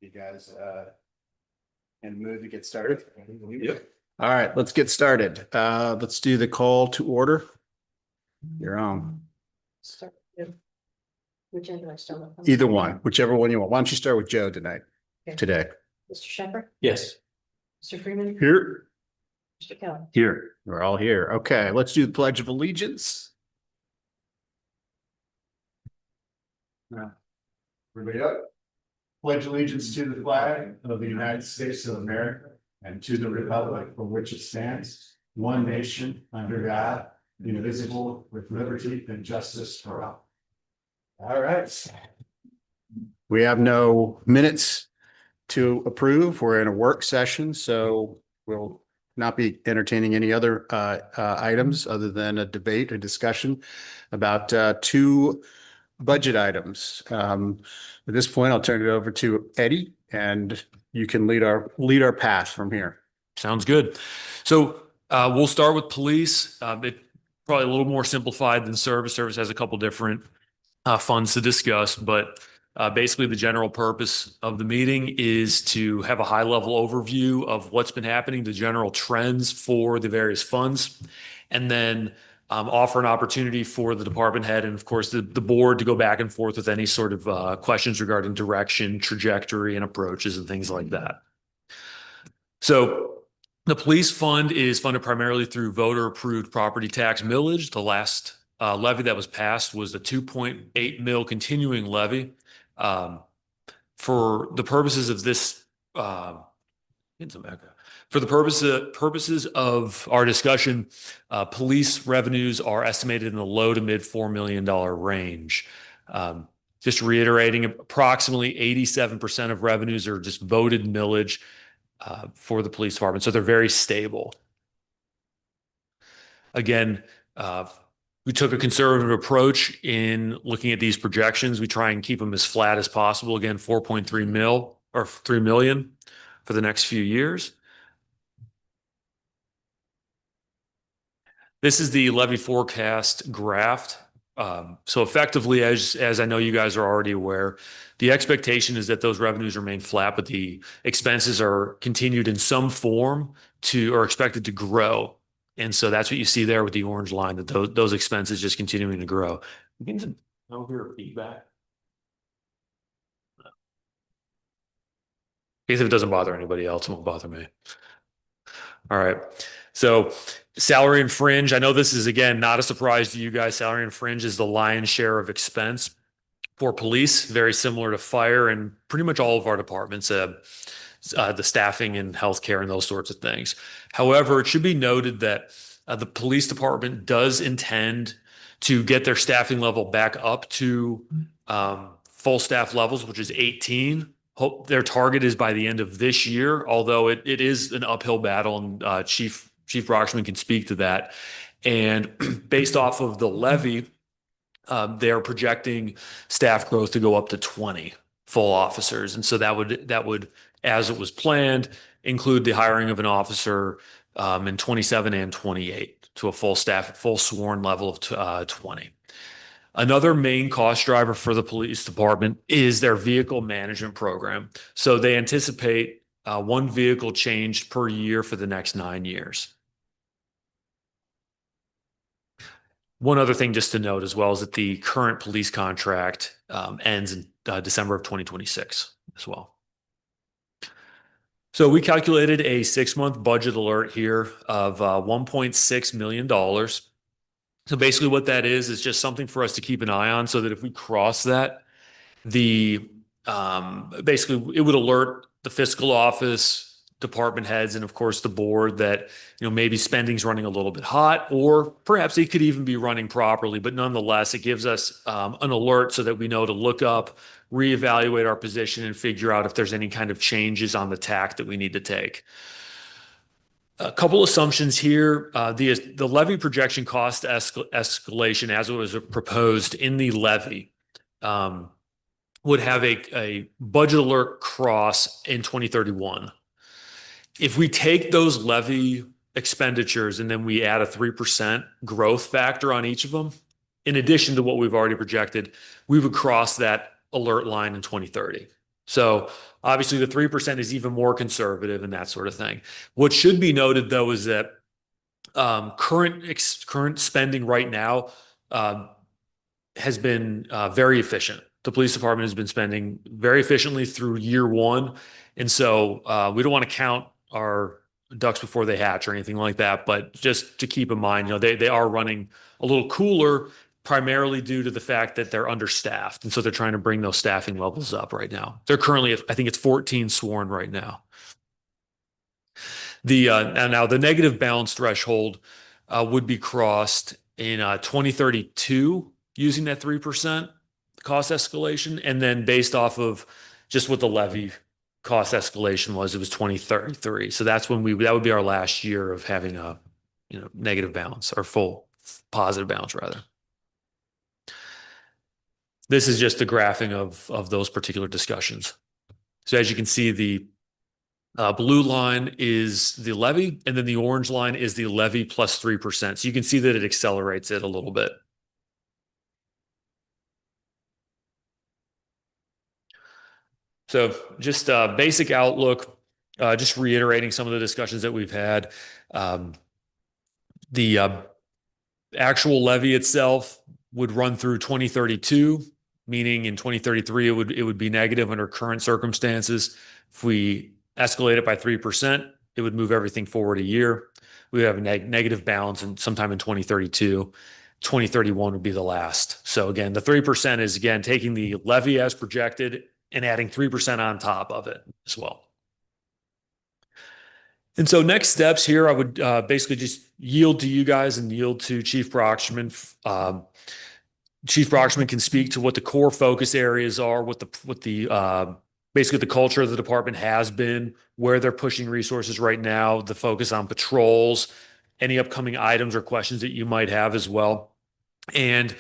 You guys in the mood to get started? Yep. All right, let's get started. Let's do the call to order. You're on. Start with which end do I start with? Either one, whichever one you want. Why don't you start with Joe tonight, Okay. today? Mr. Shepherd, Yes. Mr. Freeman, Here. Mr. Kelly. Here. We're all here. Okay, let's do the Pledge of Allegiance. Everybody up. Pledge allegiance to the flag of the United States of America and to the republic for which it stands, one nation, under God, indivisible, with liberty and justice for all. All right. We have no minutes to approve. We're in a work session, so we'll not be entertaining any other items other than a debate, a discussion about two budget items. At this point, I'll turn it over to Eddie, and you can lead our path from here. Sounds good. So we'll start with police. It probably a little more simplified than service. Service has a couple different funds to discuss, but basically the general purpose of the meeting is to have a high level overview of what's been happening, the general trends for the various funds, and then offer an opportunity for the department head and of course the board to go back and forth with any sort of questions regarding direction, trajectory, and approaches and things like that. So the police fund is funded primarily through voter approved property tax millage. The last levy that was passed was the 2.8 mil continuing levy. For the purposes of this, for the purposes of our discussion, police revenues are estimated in the low to mid $4 million range. Just reiterating, approximately 87% of revenues are just voted millage for the police department. So they're very stable. Again, we took a conservative approach in looking at these projections. We try and keep them as flat as possible. Again, 4.3 mil or 3 million for the next few years. This is the levy forecast graph. So effectively, as I know you guys are already aware, the expectation is that those revenues remain flat, but the expenses are continued in some form or expected to grow. And so that's what you see there with the orange line, that those expenses just continuing to grow. I don't hear feedback. Because if it doesn't bother anybody else, it won't bother me. All right. So salary and fringe, I know this is, again, not a surprise to you guys. Salary and fringe is the lion's share of expense for police, very similar to fire and pretty much all of our departments, the staffing and healthcare and those sorts of things. However, it should be noted that the police department does intend to get their staffing level back up to full staff levels, which is 18. Their target is by the end of this year, although it is an uphill battle, and Chief Broxman can speak to that. And based off of the levy, they're projecting staff growth to go up to 20 full officers. And so that would, as it was planned, include the hiring of an officer in 27 and 28 to a full sworn level of 20. Another main cost driver for the police department is their vehicle management program. So they anticipate one vehicle changed per year for the next 9 years. One other thing just to note as well is that the current police contract ends in December of 2026 as well. So we calculated a 6-month budget alert here of $1.6 million. So basically what that is just something for us to keep an eye on so that if we cross that, basically it would alert the fiscal office, department heads, and of course the board that maybe spending's running a little bit hot, or perhaps it could even be running properly, but nonetheless it gives us an alert so that we know to look up, reevaluate our position, and figure out if there's any kind of changes on the tack that we need to take. A couple assumptions here. The levy projection cost escalation as it was proposed in the levy would have a budget alert cross in 2031. If we take those levy expenditures and then we add a 3% growth factor on each of them, in addition to what we've already projected, we would cross that alert line in 2030. So obviously the 3% is even more conservative and that sort of thing. What should be noted though is that current spending right now has been very efficient. The police department has been spending very efficiently through year one, and so we don't want to count our ducks before they hatch or anything like that. But just to keep in mind, they are running a little cooler, primarily due to the fact that they're understaffed, and so they're trying to bring those staffing levels up right now. They're currently, I think it's 14 sworn right now. And now the negative balance threshold would be crossed in 2032 using that 3% cost escalation, and then based off of just what the levy cost escalation was, it was 2033. So that's when that would be our last year of having a negative balance, or full positive balance rather. This is just a graphing of those particular discussions. So as you can see, the blue line is the levy, and then the orange line is the levy plus 3%. So you can see that it accelerates it a little bit. So just basic outlook, just reiterating some of the discussions that we've had. The actual levy itself would run through 2032, meaning in 2033 it would be negative under current circumstances. If we escalate it by 3%, it would move everything forward a year. We have a negative balance and sometime in 2032. 2031 would be the last. So again, the 3% is again taking the levy as projected and adding 3% on top of it as well. And so next steps here, I would basically just yield to you guys and yield to Chief Brockshman. Chief Brockshman can speak to what the core focus areas are, what the basically the culture of the department has been, where they're pushing resources right now, the focus on patrols, any upcoming items or questions that you might have as well. And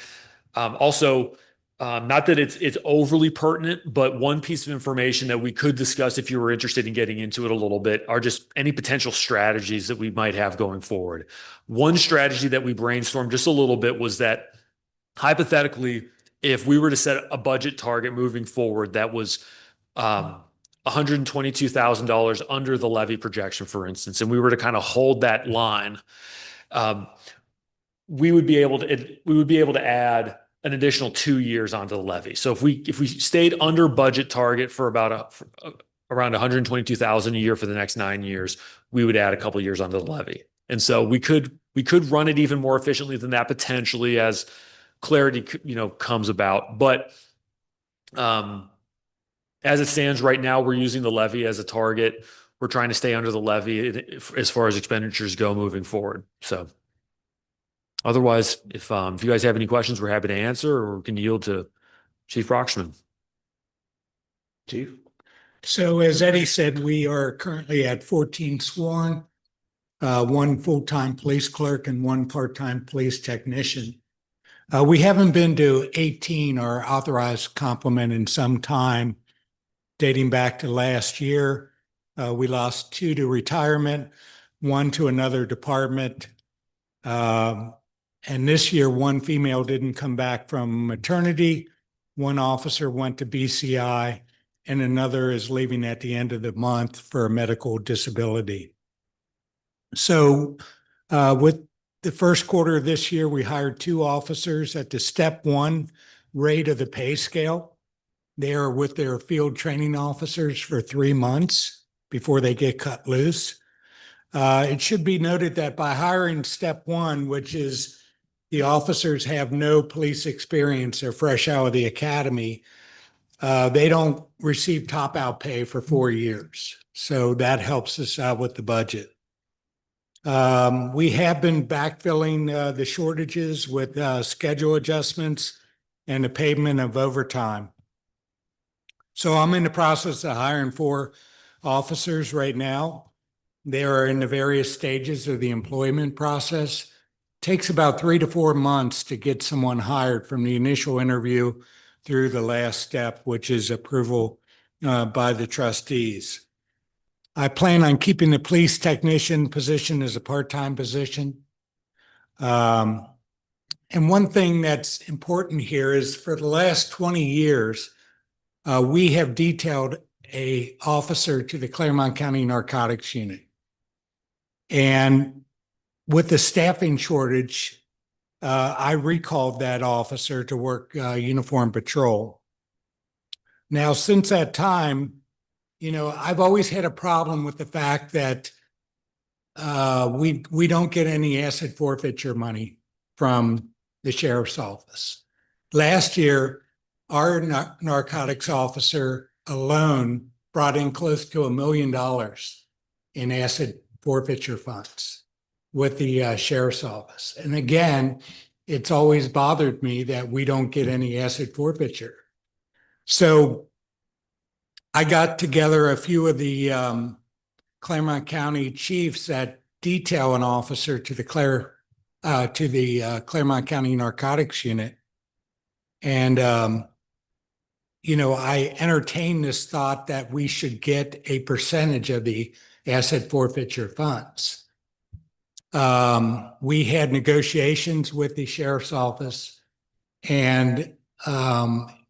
also, not that it's overly pertinent, but one piece of information that we could discuss if you were interested in getting into it a little bit are just any potential strategies that we might have going forward. One strategy that we brainstormed just a little bit was that hypothetically, if we were to set a budget target moving forward that was $122,000 under the levy projection, for instance, and we were to kind of hold that line, we would be able to add an additional 2 years onto the levy. So if we stayed under budget target for around 122,000 a year for the next 9 years, we would add a couple of years onto the levy. And so we could run it even more efficiently than that potentially as clarity comes about. But as it stands right now, we're using the levy as a target. We're trying to stay under the levy as far as expenditures go moving forward. So otherwise, if you guys have any questions, we're happy to answer, or we can yield to Chief Brockshman. Chief? So as Eddie said, we are currently at 14 sworn, one full-time police clerk and one part-time police technician. We haven't been to 18, our authorized complement, in some time, dating back to last year. We lost 2 to retirement, 1 to another department. And this year, 1 female didn't come back from maternity. 1 officer went to BCI, and another is leaving at the end of the month for a medical disability. So with the first quarter of this year, we hired 2 officers at the step 1 rate of the pay scale. They are with their field training officers for 3 months before they get cut loose. It should be noted that by hiring step 1, which is the officers have no police experience, they're fresh out of the academy, they don't receive top out pay for 4 years. So that helps us out with the budget. We have been backfilling the shortages with schedule adjustments and the payment of overtime. So I'm in the process of hiring 4 officers right now. They are in the various stages of the employment process. It takes about 3 to 4 months to get someone hired from the initial interview through the last step, which is approval by the trustees. I plan on keeping the police technician position as a part-time position. And one thing that's important here is for the last 20 years, we have detailed a officer to the Claremont County Narcotics Unit. And with the staffing shortage, I recalled that officer to work uniform patrol. Now, since that time, I've always had a problem with the fact that we don't get any asset forfeiture money from the sheriff's office. Last year, our narcotics officer alone brought in close to $1 million in asset forfeiture funds with the sheriff's office. And again, it's always bothered me that we don't get any asset forfeiture. So I got together a few of the Claremont County chiefs that detail an officer to the Claremont County Narcotics Unit. And, I entertained this thought that we should get a percentage of the asset forfeiture funds. We had negotiations with the sheriff's office, and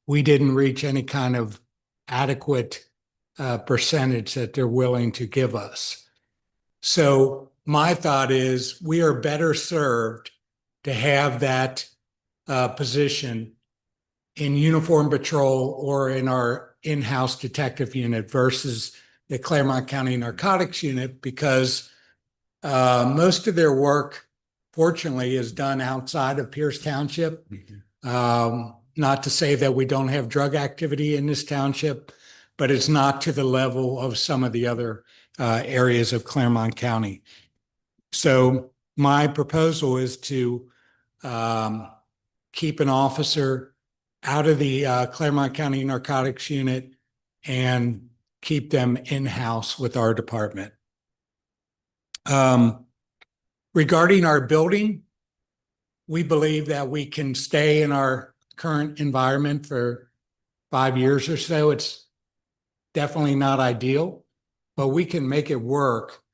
we didn't reach any kind of adequate percentage that they're willing to give us. So my thought is we are better served to have that position in uniform patrol or in our in-house detective unit versus the Claremont County Narcotics Unit, because most of their work, fortunately, is done outside of Pierce Township. Not to say that we don't have drug activity in this township, but it's not to the level of some of the other areas of Claremont County. So my proposal is to keep an officer out of the Claremont County Narcotics Unit and keep them in-house with our department. Regarding our building, we believe that we can stay in our current environment for 5 years or so. It's definitely not ideal, but we can make it work.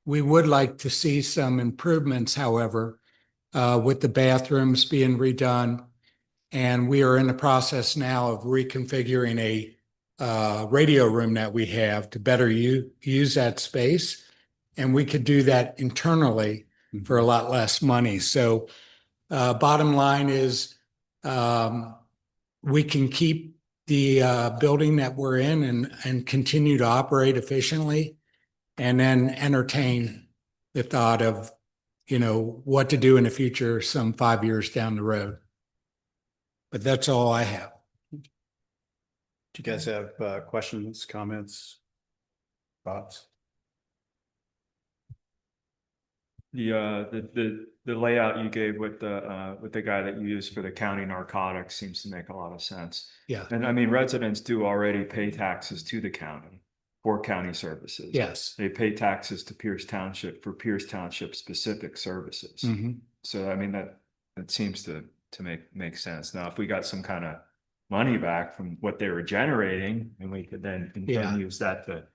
We would like to see some improvements, however, with the bathrooms being redone. And we are in the process now of reconfiguring a radio room that we have to better use that space. And we could do that internally for a lot less money. So bottom line is we can keep the building that we're in and continue to operate efficiently, and then entertain the thought of, what to do in the future some 5 years down the road. But that's all I have. Do you guys have questions, comments, thoughts? The layout you gave with the guy that you used for the county narcotics seems to make a lot of sense. Yeah. And I mean, residents do already pay taxes to the county for county services. Yes. They pay taxes to Pierce Township for Pierce Township specific services. So I mean, that seems to make sense. Now, if we got some kind of money back from what they were generating, and we could then use that to,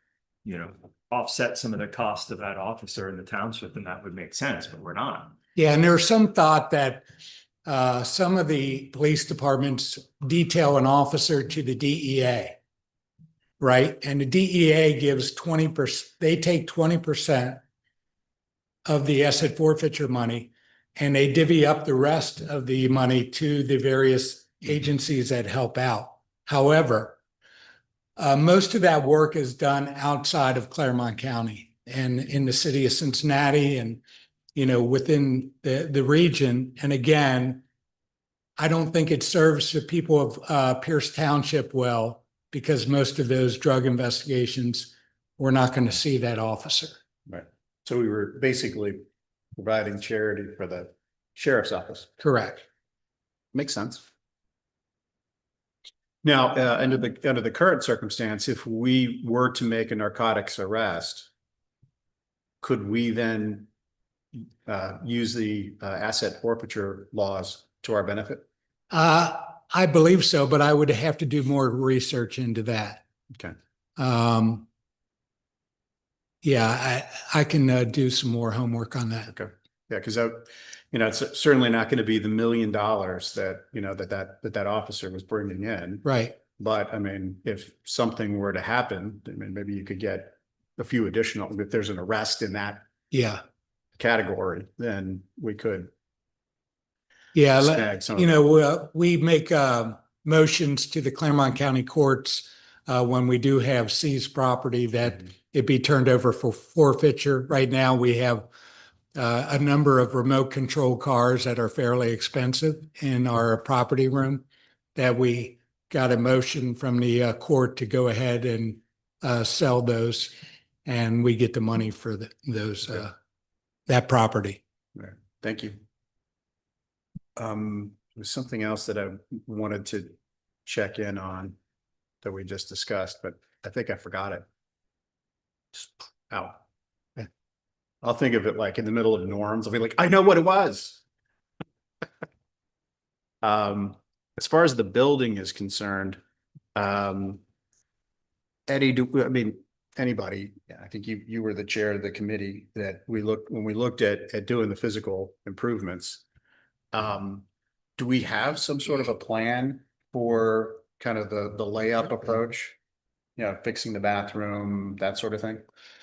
offset some of the cost of that officer in the township, then that would make sense, but we're not. Yeah, and there's some thought that some of the police departments detail an officer to the DEA, right? And the DEA gives 20%, they take 20% of the asset forfeiture money, and they divvy up the rest of the money to the various agencies that help out. However, most of that work is done outside of Claremont County and in the city of Cincinnati and, within the region. And again, I don't think it serves the people of Pierce Township well, because most of those drug investigations, we're not going to see that officer. Right. So we were basically providing charity for the sheriff's office. Correct. Makes sense. Now, under the current circumstance, if we were to make a narcotics arrest, could we then use the asset forfeiture laws to our benefit? I believe so, but I would have to do more research into that. Okay. Yeah, I can do some more homework on that. Okay. Yeah, because it's certainly not going to be the $1 million that that officer was bringing in. Right. But I mean, if something were to happen, I mean, maybe you could get a few additional, if there's an arrest in that Yeah. category, then we could. Yeah, Snag some of you it. know, we make motions to the Claremont County courts when we do have seized property that it be turned over for forfeiture. Right now, we have a number of remote control cars that are fairly expensive in our property room that we got a motion from the court to go ahead and sell those, and we get the money for those that property. Right. Thank you. There's something else that I wanted to check in on that we just discussed, but I think I forgot it. Just out. I'll think of it like in the middle of norms. I'll be like, I know what it was. As far as the building is concerned, Eddie, I mean, anybody, I think you were the chair of the committee that when we looked at doing the physical improvements. Do we have some sort of a plan for kind of the layup approach? You know, fixing the bathroom, that sort of thing?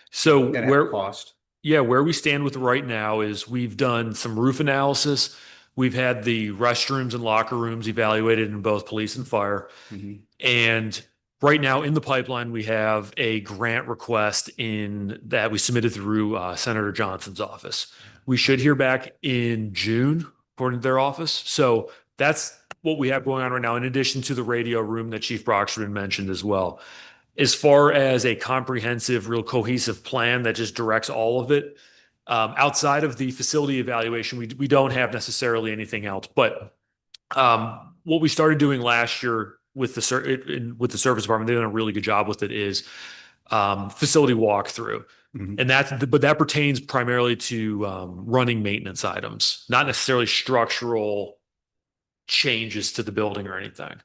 So And at where, cost? yeah, where we stand with right now is we've done some roof analysis. We've had the restrooms and locker rooms evaluated in both police and fire. Mhm. And right now in the pipeline, we have a grant request in that we submitted through Senator Johnson's office. We should hear back in June, according to their office. So that's what we have going on right now, in addition to the radio room that Chief Brockstrom mentioned as well. As far as a comprehensive, real cohesive plan that just directs all of it, outside of the facility evaluation, we don't have necessarily anything else. But what we started doing last year with the service department, they've done a really good job with it, is facility walkthrough. Mhm. And that pertains primarily to running maintenance items, not necessarily structural changes to the building or anything.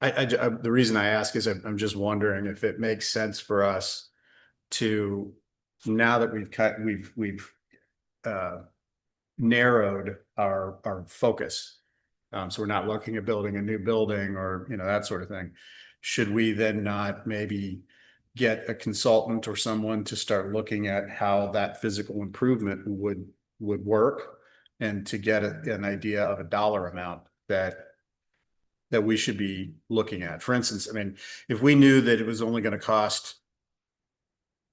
The reason I ask is I'm just wondering if it makes sense for us to, now that we've narrowed our focus. So we're not looking at building a new building or, you know, that sort of thing. Should we then not maybe get a consultant or someone to start looking at how that physical improvement would work, and to get an idea of a dollar amount that we should be looking at? For instance, I mean, if we knew that it was only going to cost,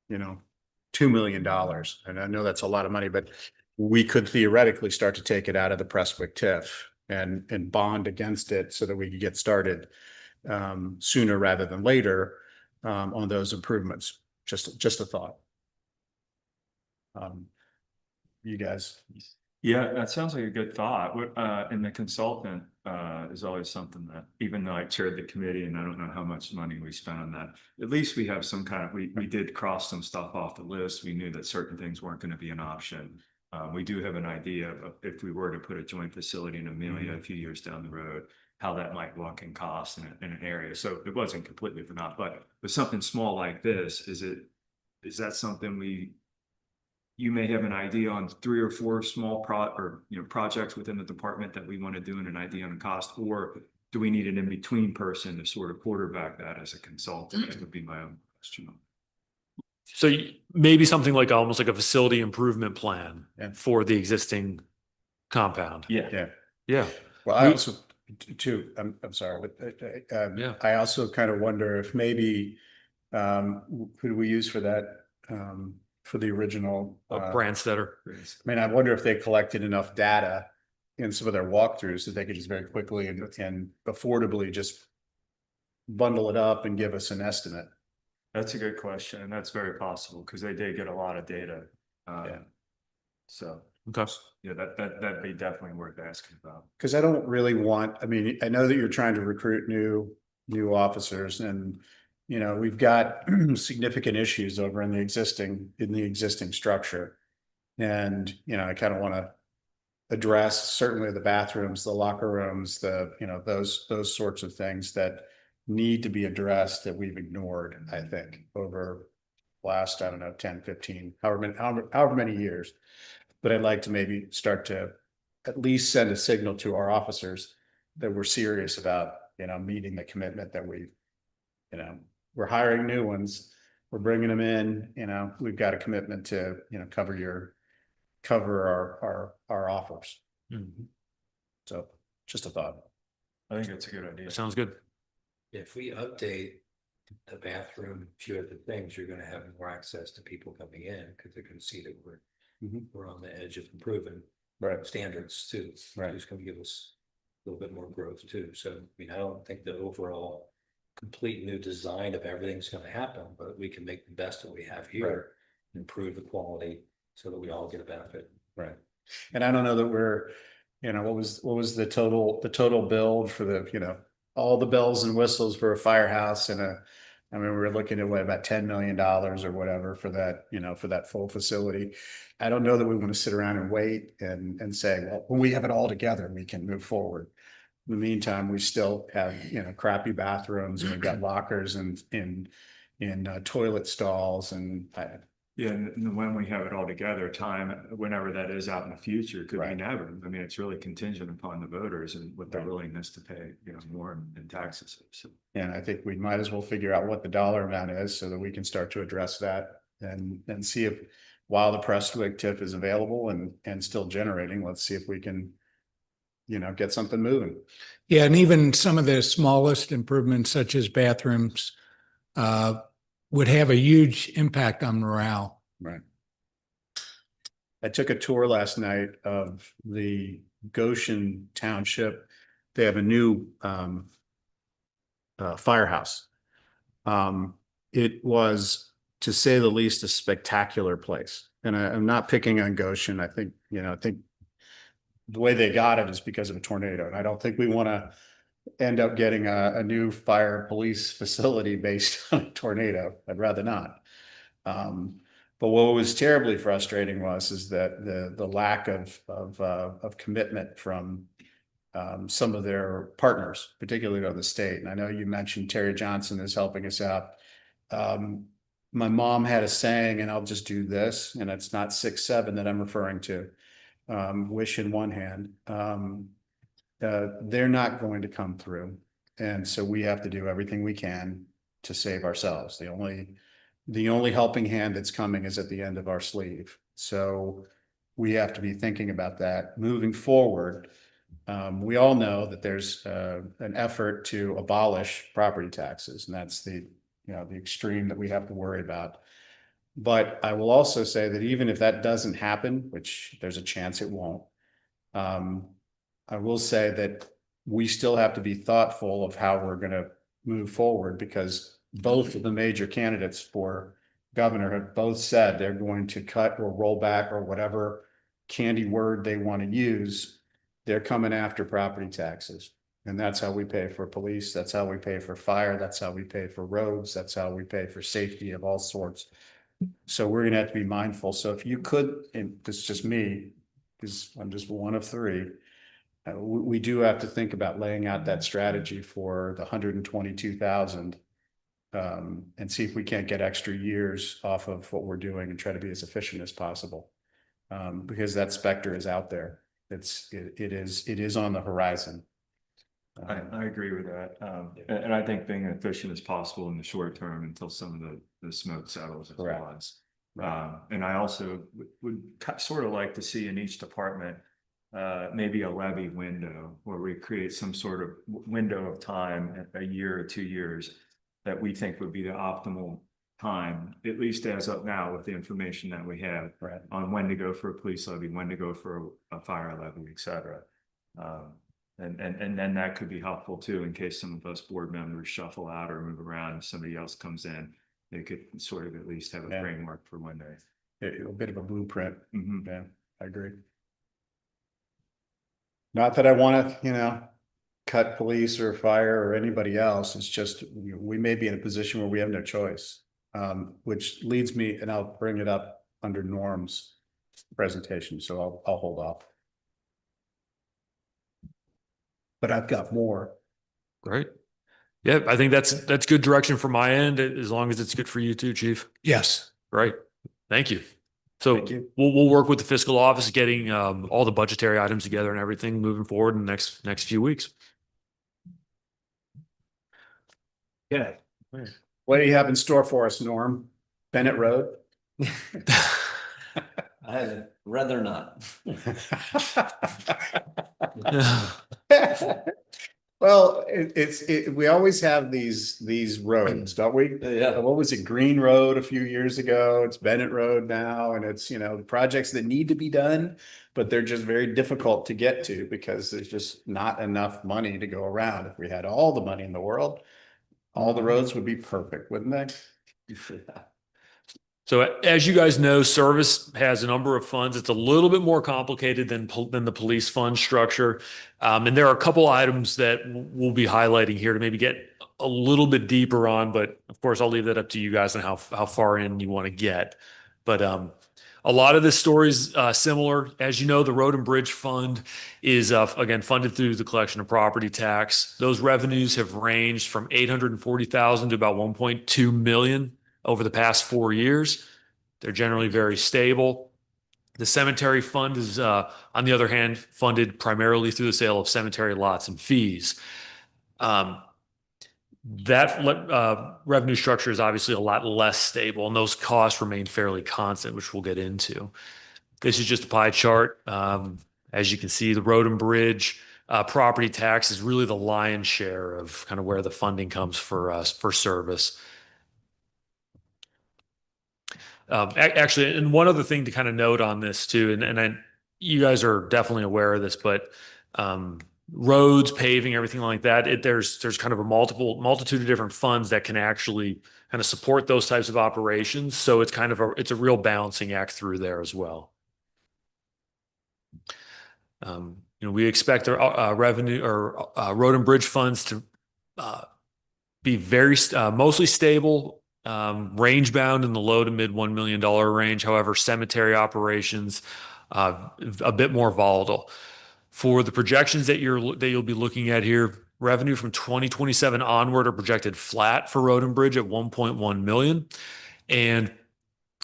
you know, $2 million, and I know that's a lot of money, but we could theoretically start to take it out of the Prestwick TIF and bond against it so that we could get started sooner rather than later on those improvements. Just a thought. You guys. Yeah, that sounds like a good thought. And the consultant is always something that, even though I chaired the committee and I don't know how much money we spent on that, at least we have some kind of, we did cross some stuff off the list. We knew that certain things weren't going to be an option. We do have an idea of, if we were to put a joint facility in Amelia a few years down the road, how that might look and cost in an area. So it wasn't completely for naught, but with something small like this, is that something you may have an idea on 3 or 4 small projects within the department that we want to do, and an idea on the cost, or do we need an in-between person to sort of quarterback that as a consultant? That would be my own question. So maybe something like almost like a facility improvement plan Yeah. for the existing compound. Yeah. Yeah. Well, I also too, I'm sorry, but Yeah. I also kind of wonder if maybe who do we use for that, for the original Brandstetter. I mean, I wonder if they collected enough data in some of their walkthroughs that they could just very quickly and affordably just bundle it up and give us an estimate. That's a good question, and that's very possible because they did get a lot of data. Yeah. So Okay. yeah, that'd be definitely worth asking about. Because I don't really want, I mean, I know that you're trying to recruit new officers, and you know, we've got significant issues over in the existing structure. And, you know, I kind of want to address certainly the bathrooms, the locker rooms, you know, those sorts of things that need to be addressed that we've ignored, I think, over last, I don't know, 10, 15, however many years. But I'd like to maybe start to at least send a signal to our officers that we're serious about meeting the commitment that we're hiring new ones. We're bringing them in, we've got a commitment to, cover our offers. Mhm. So just a thought. I think that's a good idea. That sounds good. If we update the bathroom, a few other things, you're gonna have more access to people coming in, because they're gonna see that we're on the edge of improving Right. standards too. Right. It's gonna give us a little bit more growth too. So, I mean, I don't think the overall complete new design of everything's gonna happen, but we can make the best that we have here, improve the quality so that we all get a benefit. Right. And I don't know that we're, what was the total build for the, all the bells and whistles for a firehouse and I mean, we were looking at about $10 million or whatever for that, for that full facility. I don't know that we want to sit around and wait and say, well, when we have it all together, we can move forward. In the meantime, we still have, crappy bathrooms and we've got lockers and in toilet stalls and Yeah, and when we have it all together, time, whenever that is out in the future, could be Right. never. I mean, it's really contingent upon the voters and what their Right. willingness to pay, more in taxes. So, And I think we might as well figure out what the dollar amount is so that we can start to address that and see if, while the Prestwick TIF is available and still generating, let's see if we can, get something moving. Yeah, and even some of the smallest improvements such as bathrooms would have a huge impact on morale. Right. I took a tour last night of the Goshen Township. They have a new firehouse. It was, to say the least, a spectacular place. And I'm not picking on Goshen. I think the way they got it is because of a tornado. And I don't think we want to end up getting a new fire police facility based on a tornado. I'd rather not. But what was terribly frustrating is that the lack of commitment from some of their partners, particularly on the state. And I know you mentioned Terry Johnson is helping us out. My mom had a saying, and I'll just do this, and it's not 6-7 that I'm referring to. Wish in one hand. They're not going to come through. And so we have to do everything we can to save ourselves. The only helping hand that's coming is at the end of our sleeve. So we have to be thinking about that moving forward. We all know that there's an effort to abolish property taxes, and that's the extreme that we have to worry about. But I will also say that even if that doesn't happen, which there's a chance it won't, I will say that we still have to be thoughtful of how we're going to move forward, because both of the major candidates for governor have both said they're going to cut or roll back or whatever candy word they want to use. They're coming after property taxes. And that's how we pay for police. That's how we pay for fire. That's how we pay for roads. That's how we pay for safety of all sorts. So we're going to have to be mindful. So if you could, and this is just me, because I'm just one of three, we do have to think about laying out that strategy for the 122,000 and see if we can't get extra years off of what we're doing and try to be as efficient as possible. Because that specter is out there. It is on the horizon. I agree with that. And I think being efficient as possible in the short term until some of the smoke settles as Correct. well as. And I also would sort of like to see in each department, maybe a levy window where we create some sort of window of time, a year or 2 years, that we think would be the optimal time, at least as of now with the information that we have, Right. on when to go for a police levy, when to go for a fire levy, et cetera. And then that could be helpful too, in case some of us board members shuffle out or move around and somebody else comes in. They could sort of at least have a Yeah. framework for when they. A bit of a blueprint. Mhm. Yeah, I agree. Not that I want to, cut police or fire or anybody else. It's just, we may be in a position where we have no choice. Which leads me, and I'll bring it up under Norm's presentation, so I'll hold off. But I've got more. Great. Yeah, I think that's good direction from my end, as long as it's good for you too, Chief. Yes. Right. Thank you. So Thank you. we'll work with the fiscal office, getting all the budgetary items together and everything moving forward in the next few weeks. Okay. What do you have in store for us, Norm? Bennett Road? I'd rather not. Well, we always have these roads, don't we? Yeah. What was it? Green Road a few years ago. It's Bennett Road now, and it's, projects that need to be done, but they're just very difficult to get to because there's just not enough money to go around. If we had all the money in the world, all the roads would be perfect, wouldn't they? So as you guys know, service has a number of funds. It's a little bit more complicated than the police fund structure. And there are a couple items that we'll be highlighting here to maybe get a little bit deeper on, but of course I'll leave that up to you guys on how far in you want to get. But a lot of this story is similar. As you know, the Road and Bridge Fund is again funded through the collection of property tax. Those revenues have ranged from $840,000 to about $1.2 million over the past 4 years. They're generally very stable. The cemetery fund is, on the other hand, funded primarily through the sale of cemetery lots and fees. That revenue structure is obviously a lot less stable, and those costs remain fairly constant, which we'll get into. This is just a pie chart. As you can see, the road and bridge property tax is really the lion's share of kind of where the funding comes for us for service. Actually, and one other thing to kind of note on this too, and you guys are definitely aware of this, but roads, paving, everything like that, there's kind of a multitude of different funds that can actually kind of support those types of operations. So it's kind of it's a real balancing act through there as well. We expect our revenue or road and bridge funds to be very mostly stable, range bound in the low to mid $1 million range. However, cemetery operations a bit more volatile. For the projections that you'll be looking at here, revenue from 2027 onward are projected flat for road and bridge at 1.1 million, and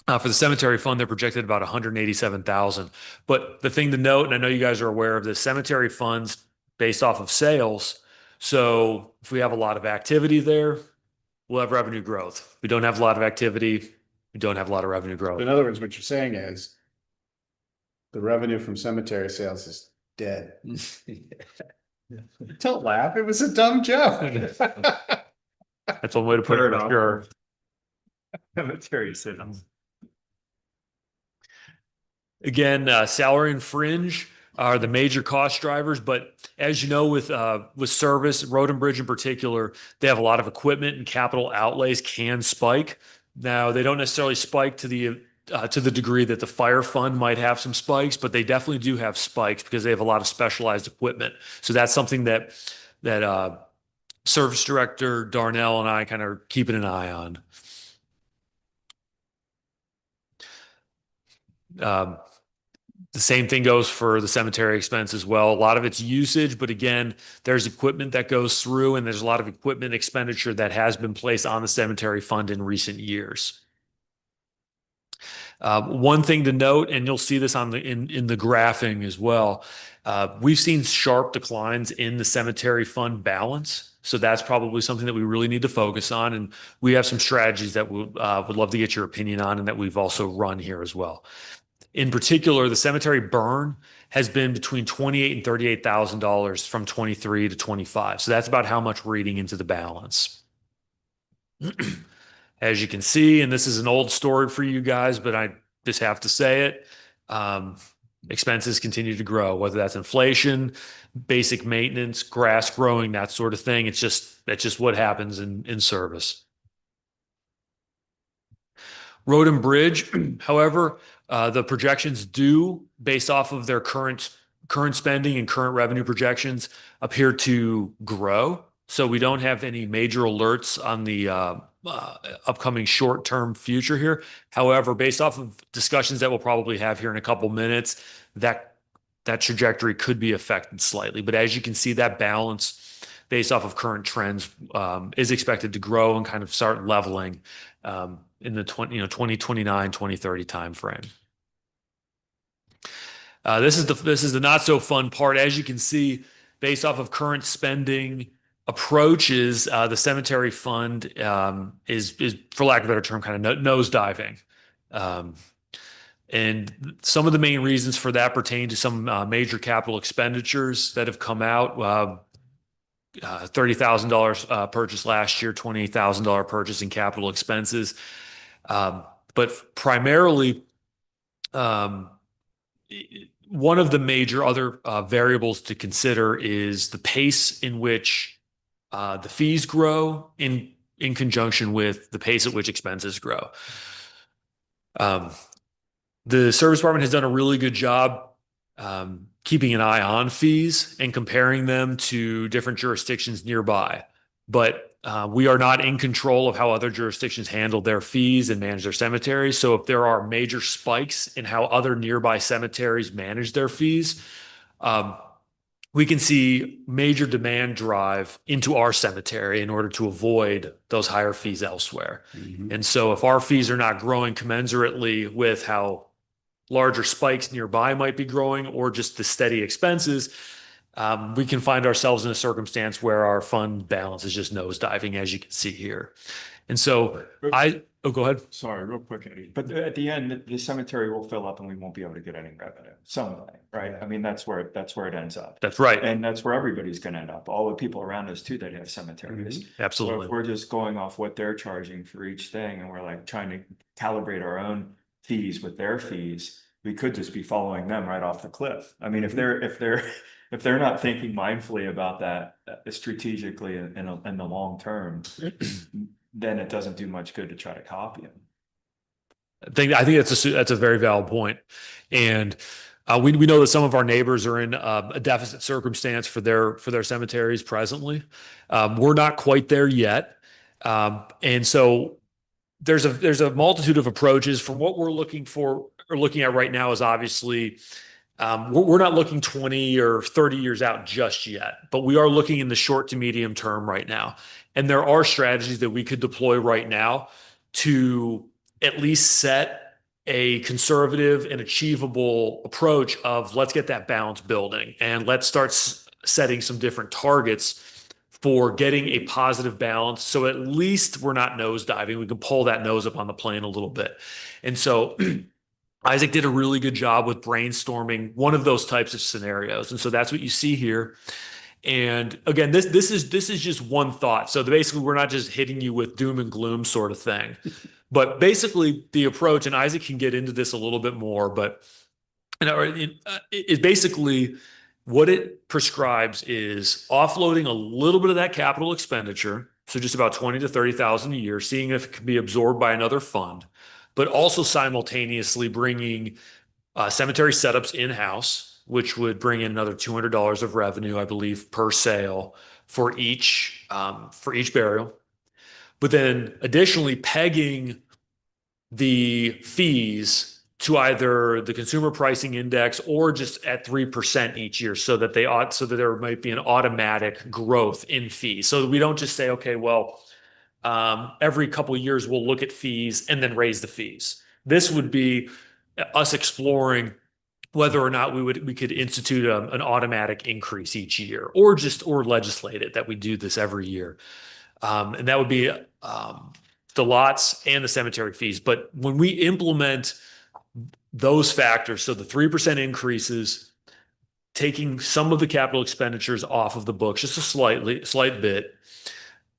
for the cemetery fund, they're projected about 187,000. But the thing to note, and I know you guys are aware of this, cemetery funds based off of sales. So if we have a lot of activity there, we'll have revenue growth. If we don't have a lot of activity, we don't have a lot of revenue growth. In other words, what you're saying is the revenue from cemetery sales is dead. Don't laugh. It was a dumb joke. That's one way to put it. Sure. Cemetery sales. Again, salary and fringe are the major cost drivers, but as you know, with service, road and bridge in particular, they have a lot of equipment and capital outlays can spike. Now, they don't necessarily spike to the degree that the fire fund might have some spikes, but they definitely do have spikes because they have a lot of specialized equipment. So that's something that Service Director Darnell and I kind of keeping an eye on. The same thing goes for the cemetery expense as well. A lot of it's usage, but again, there's equipment that goes through, and there's a lot of equipment expenditure that has been placed on the cemetery fund in recent years. One thing to note, and you'll see this on in the graphing as well, we've seen sharp declines in the cemetery fund balance. So that's probably something that we really need to focus on, and we have some strategies that we would love to get your opinion on, and that we've also run here as well. In particular, the cemetery burn has been between $28,000 and $38,000 from 23 to 25. So that's about how much we're eating into the balance. As you can see, and this is an old story for you guys, but I just have to say it, expenses continue to grow, whether that's inflation, basic maintenance, grass growing, that sort of thing. That's just what happens in service. Road and bridge, however, the projections do, based off of their current spending and current revenue projections, appear to grow. So we don't have any major alerts on the upcoming short-term future here. However, based off of discussions that we'll probably have here in a couple minutes, that trajectory could be affected slightly. But as you can see, that balance based off of current trends is expected to grow and kind of start leveling in the 2029, 2030 timeframe. This is the not so fun part. As you can see, based off of current spending approach is the cemetery fund is for lack of a better term, kind of nosediving. And some of the main reasons for that pertain to some major capital expenditures that have come out. $30,000 purchase last year, $20,000 purchase in capital expenses. But primarily, one of the major other variables to consider is the pace in which the fees grow in conjunction with the pace at which expenses grow. The service department has done a really good job keeping an eye on fees and comparing them to different jurisdictions nearby. But we are not in control of how other jurisdictions handle their fees and manage their cemeteries. So if there are major spikes in how other nearby cemeteries manage their fees, we can see major demand drive into our cemetery in order to avoid those higher fees elsewhere. And so if our fees are not growing commensurately with how larger spikes nearby might be growing or just the steady expenses, we can find ourselves in a circumstance where our fund balance is just nosediving, as you can see here. And so go ahead. Sorry, real quick, Eddie. But at the end, the cemetery will fill up and we won't be able to get any revenue someday, right? I mean, that's where it ends up. That's right. And that's where everybody's going to end up. All the people around us too that have cemeteries. So Absolutely. if we're just going off what they're charging for each thing and we're like trying to calibrate our own fees with their fees, we could just be following them right off the cliff. I mean, if they're not thinking mindfully about that strategically in the long term, then it doesn't do much good to try to copy them. I think that's a very valid point. And we know that some of our neighbors are in a deficit circumstance for their cemeteries presently. We're not quite there yet. And so there's a multitude of approaches. From what we're looking at right now is obviously we're not looking 20 or 30 years out just yet, but we are looking in the short to medium term right now. And there are strategies that we could deploy right now to at least set a conservative and achievable approach of let's get that balance building and let's start setting some different targets for getting a positive balance. So at least we're not nosediving. We can pull that nose up on the plane a little bit. And so Isaac did a really good job with brainstorming one of those types of scenarios. And so that's what you see here. And again, this is just one thought. So basically, we're not just hitting you with doom and gloom sort of thing. But basically, the approach, and Isaac can get into this a little bit more, but it basically what it prescribes is offloading a little bit of that capital expenditure, so just about 20 to 30,000 a year, seeing if it can be absorbed by another fund, but also simultaneously bringing cemetery setups in-house, which would bring in another $200 of revenue, I believe, per sale for each burial. But then additionally pegging the fees to either the consumer pricing index or just at 3% each year, so that there might be an automatic growth in fees. So that we don't just say, okay, well, every couple of years we'll look at fees and then raise the fees. This would be us exploring whether or not we could institute an automatic increase each year, or legislate it that we do this every year. And that would be the lots and the cemetery fees. But when we implement those factors, so the 3% increases, taking some of the capital expenditures off of the books, just a slight bit,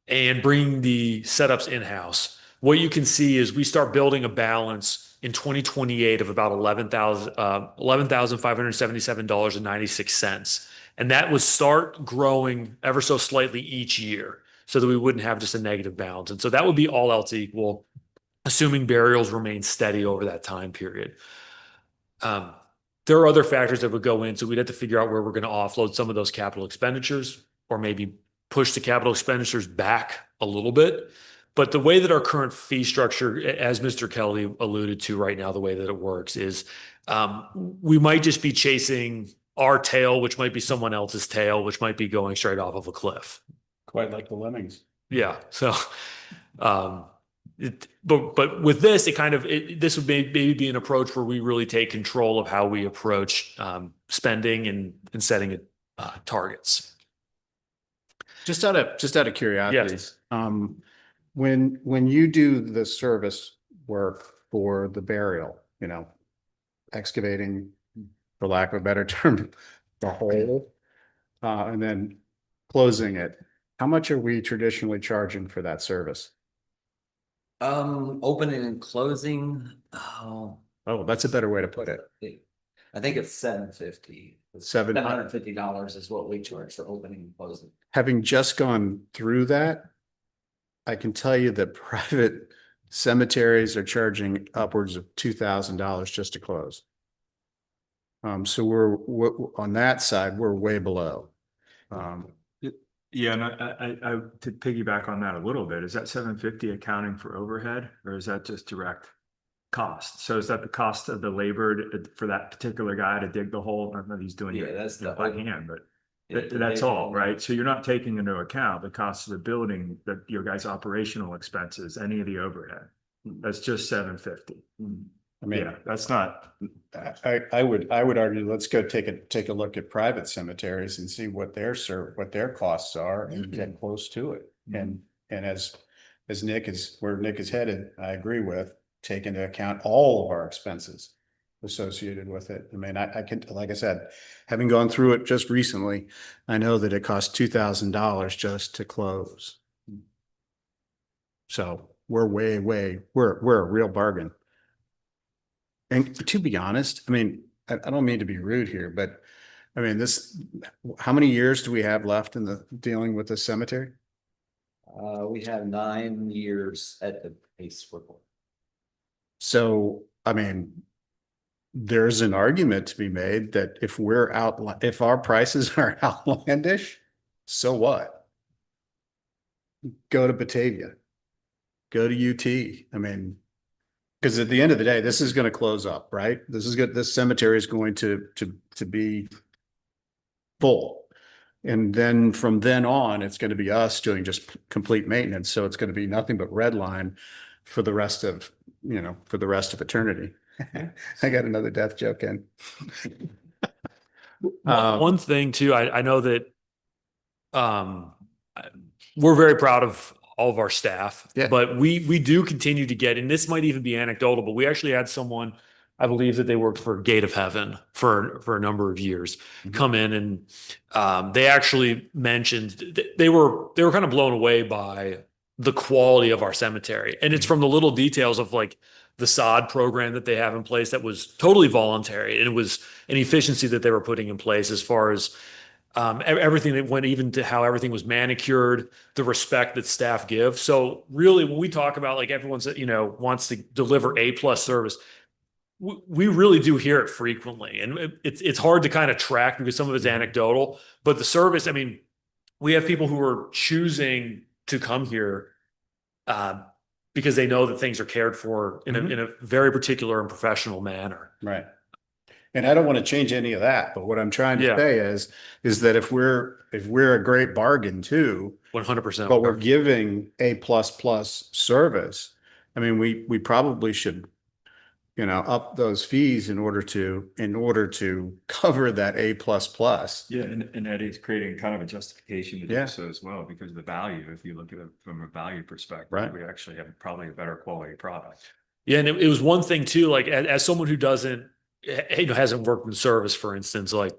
and bringing the setups in-house, what you can see is we start building a balance in 2028 of about $11,577.96. And that would start growing ever so slightly each year so that we wouldn't have just a negative balance. And so that would be all else equal, assuming burials remain steady over that time period. There are other factors that would go in, so we'd have to figure out where we're going to offload some of those capital expenditures, or maybe push the capital expenditures back a little bit. But the way that our current fee structure, as Mr. Kelly alluded to right now, the way that it works is we might just be chasing our tail, which might be someone else's tail, which might be going straight off of a cliff. Quite like the lemmings. Yeah. So, but with this, this would maybe be an approach where we really take control of how we approach spending and setting targets. Just out of curiosity. Yes. When you do the service work for the burial, excavating, for lack of a better term, the hole, and then closing it, how much are we traditionally charging for that service? Opening and closing, oh, Oh, that's a better way to put it. I think it's $750. Seven- $750 is what we charge for opening and closing. Having just gone through that, I can tell you that private cemeteries are charging upwards of $2,000 just to close. So we're on that side, we're way below. Yeah, and I to piggyback on that a little bit, is that 750 accounting for overhead, or is that just direct cost? So is that the cost of the labor for that particular guy to dig the hole? I don't know if he's doing Yeah, it that's the by hand, but Yeah, that's the- all, right? So you're not taking into account the cost of the building, your guys' operational expenses, any of the overhead. That's just 750. I mean, Yeah, that's not, I would argue, let's go take a look at private cemeteries and see what their costs are and get close to it. And as where Nick is headed, I agree with, take into account all of our expenses associated with it. I mean, I can, like I said, having gone through it just recently, I know that it costs $2,000 just to close. So we're we're a real bargain. And to be honest, I mean, I don't mean to be rude here, but I mean, how many years do we have left in the dealing with this cemetery? We have 9 years at the pace we're going. So, I mean, there's an argument to be made that if our prices are outlandish, so what? Go to Batavia, go to UT. I mean, because at the end of the day, this is going to close up, right? This cemetery is going to be full. And then from then on, it's going to be us doing just complete maintenance. So it's going to be nothing but red line for the rest of eternity. I got another death joke in. One thing too, I know that we're very proud of all of our staff, Yeah. but we do continue to get, and this might even be anecdotal, but we actually had someone, I believe that they worked for Gate of Heaven for a number of years, come in, and they actually mentioned they were kind of blown away by the quality of our cemetery. And it's from the little details of like the sod program that they have in place that was totally voluntary. And it was an efficiency that they were putting in place as far as everything that went even to how everything was manicured, the respect that staff give. So really, when we talk about like everyone's, wants to deliver A+ service, we really do hear it frequently. And it's hard to kind of track because some of it's anecdotal, but the service, I mean, we have people who are choosing to come here because they know that things are cared for in a very particular and professional manner. Right. And I don't want to change any of that, but what I'm trying to say is that if we're a great bargain too, 100%. but we're giving A++ service, I mean, we probably should, up those fees in order to cover that A++. yeah, and Eddie's creating kind of a justification to Yeah. do so as well, because of the value, if you look at it from a value perspective, Right. we actually have probably a better quality product. Yeah, and it was one thing too, like as someone who hasn't worked in service, for instance, like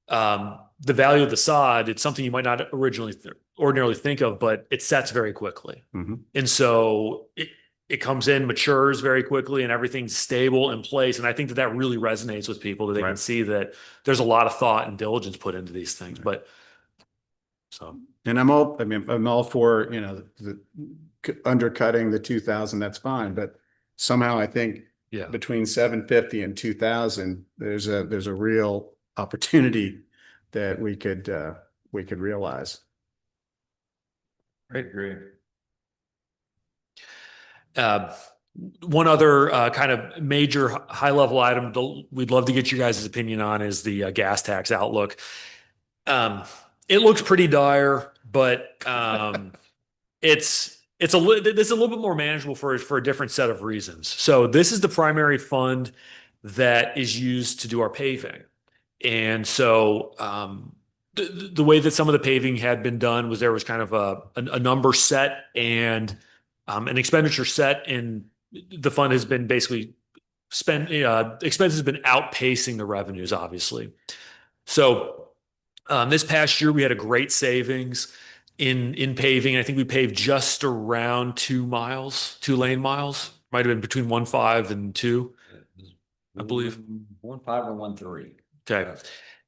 the value of the sod, it's something you might not ordinarily think of, but it sets very quickly. Mhm. And so it comes in, matures very quickly, and everyth's stable in place. And I think that really resonates with people, that they can Right. see that there's a lot of thought and diligence put into these things. But so, And I'm all for, the undercutting the 2,000, that's fine, but somehow I think yeah. between 750 and 2,000, there's a real opportunity that we could realize. I agree. One other kind of major high level item we'd love to get you guys' opinion on is the gas tax outlook. It looks pretty dire, but this is a little bit more manageable for a different set of reasons. So this is the primary fund that is used to do our paving. And so the way that some of the paving had been done was there was kind of a number set and an expenditure set, and the fund has been basically spent, expenses have been outpacing the revenues, obviously. So this past year we had a great savings in paving. I think we paved just around 2 miles, 2 lane miles. Might have been between 1.5 and 2. I believe. 1.5 or 1.3. Okay.